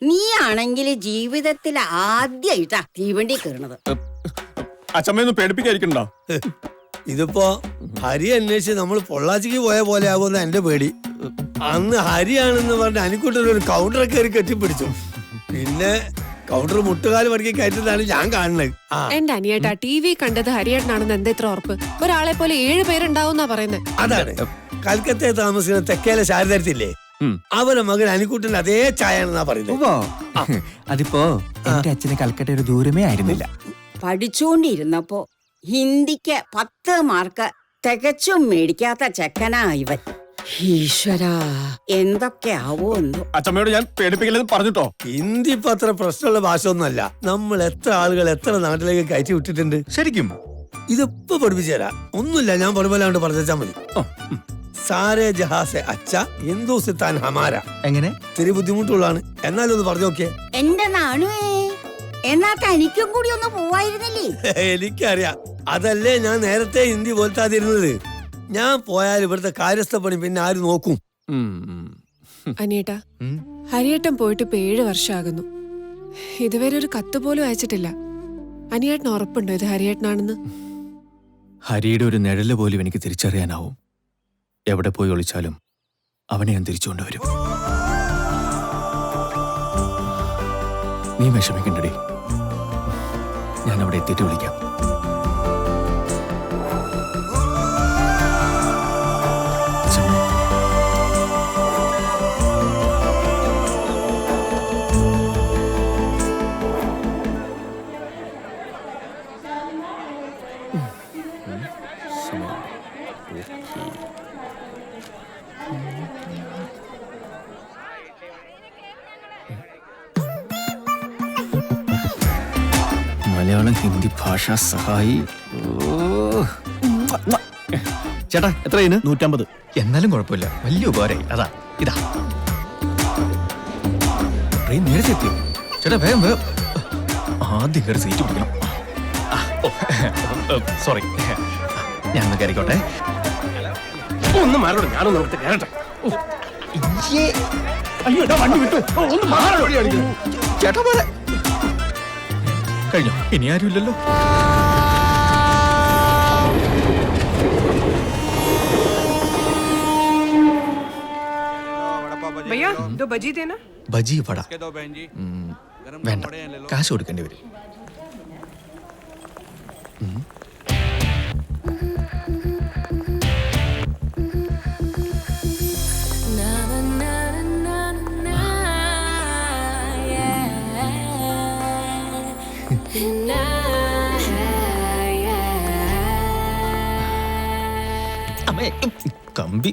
നീ ആണെങ്കിൽ ജീവിതത്തിൽ ആദ്യമായിട്ടാ തീവണ്ടി കയറണത്. അച്ഛമ്മയൊന്നും പേടിപ്പിക്കാതിരിക്കണ്ടോ? ഇതിപ്പോ ഹരി അന്വേഷിച്ച് നമ്മൾ പൊള്ളാച്ചിക്ക് പോയ പോലെ ആകുമെന്ന് എന്റെ പേടി. അന്ന് ഹരിയാണെന്ന് പറഞ്ഞ് അനിക്കുട്ടൊരു കൗണ്ടറെ കയറി കെട്ടിപ്പിടിച്ചു. പിന്നെ കൗണ്ടർ മുട്ടുകാല് മടക്കി കയറ്റുന്നതാണ് ഞാൻ കാണുന്നത്. എന്റെ അനിയേട്ടാ TV കണ്ടത് ഹരിയേട്ടനാണെന്ന് എന്താ ഇത്ര ഉറപ്പ്? ഒരാളെ പോലെ 7 പേരുണ്ടാവുന്നാ പറയുന്നത്. അതാണ് കൽക്കത്തയെ താമസിക്കുന്ന തെക്കേലെ ശാരദത്തില്ലേ, അവരെ മകൻ അനിക്കുട്ടന്റെ അതേ ചായയാണെന്നാ പറയുന്നത്. അതിപ്പോ എന്റെ അച്ഛന് കൽക്കട്ട ഒരു ദൂരമേ ആയിരുന്നില്ല. പഠിച്ചുകൊണ്ടിരുന്നപ്പോ ഹിന്ദിക്ക് 10 മാർക്ക് തികച്ചും മേടിക്കാത്ത ചെക്കനാ ഇവൻ. ഈശ്വരാ, എന്തൊക്കെ ആവോ എന്തോ. അച്ഛമ്മയോട് ഞാൻ പേടിപ്പിക്കില്ലെന്ന് പറഞ്ഞിട്ടോ. ഹിന്ദി ഇപ്പൊ അത്ര പ്രശ്നമുള്ള ഭാഷ ഒന്നുമല്ല. നമ്മൾ എത്ര ആളുകൾ എത്ര നാട്ടിലേക്ക് കയറ്റി വിട്ടിട്ടുണ്ട്. ശരിക്കും ഇതിപ്പോ പഠിപ്പിച്ചു തരാം. ഒന്നുമില്ല, ഞാൻ പഠിപ്പല്ലാണ്ട് പറഞ്ഞാ മതി. സാരേ ജഹാസെ അച്ഛ ഹിന്ദുസ്ഥാൻ ഹമാര. എങ്ങനെ? ഇത്തിരി ബുദ്ധിമുട്ടുള്ളതാണ്, എന്നാലും ഒന്ന് പറഞ്ഞു നോക്കിയേ. എന്റെ നാണുവേ, എന്നാ തനിക്കും കൂടി ഒന്ന് പോവായിരുന്നില്ലേ? എനിക്കറിയാം, അതല്ലേ ഞാൻ നേരത്തെ ഹിന്ദി പോലത്താതിരുന്നത്. ഞാൻ പോയാൽ ഇവിടുത്തെ കാര്യസ്ഥ പണി പിന്നെ ആര് നോക്കും? അനിയേട്ടാ, ഹരിയേട്ടൻ പോയിട്ട് ഇപ്പൊ 7 വർഷമാകുന്നു. ഇതുവരെ ഒരു കത്ത് പോലും അയച്ചിട്ടില്ല. അനിയേട്ടന് ഉറപ്പുണ്ടോ ഇത് ഹരിയേട്ടനാണെന്ന്? ഹരിയുടെ ഒരു നിഴല് പോലും എനിക്ക് തിരിച്ചറിയാനാവും. എവിടെ പോയി ഒളിച്ചാലും അവനെ ഞാൻ തിരിച്ചുകൊണ്ടുവരും. നീ വിഷമിക്കണ്ടടി, ഞാൻ അവിടെ എത്തിയിട്ട് വിളിക്കാം. മലയാളം ഹിന്ദി ഭാഷാ സഹായി. ചേട്ടാ എത്രയാണ്? 150. എന്നാലും കുഴപ്പമില്ല, വലിയ ഉപകാരമായി. അതാ ഇതാ ട്രെയിൻ നേരത്തെ എത്തിയോ? ചേട്ടാ വേഗം വേഗം, ആദ്യം കയറി സീറ്റ് പിടിക്കണം. സോറി, ഞാനൊന്ന് കയറിക്കോട്ടെ. ഒന്ന് മാറോട്, ഞാനൊന്ന് നോക്കട്ടെ, കയറട്ടെ. അയ്യോ വണ്ടി വിട്ടു, ഒന്ന് മാറോ. ചേട്ടാ പോലെ കഴിഞ്ഞോ? ഇനി ആരുമില്ലല്ലോ. भैया 2 बजी देना. ബജി വട വേണ്ട, കാശ് കൊടുക്കേണ്ടി വരും. അമ്മേ കമ്പി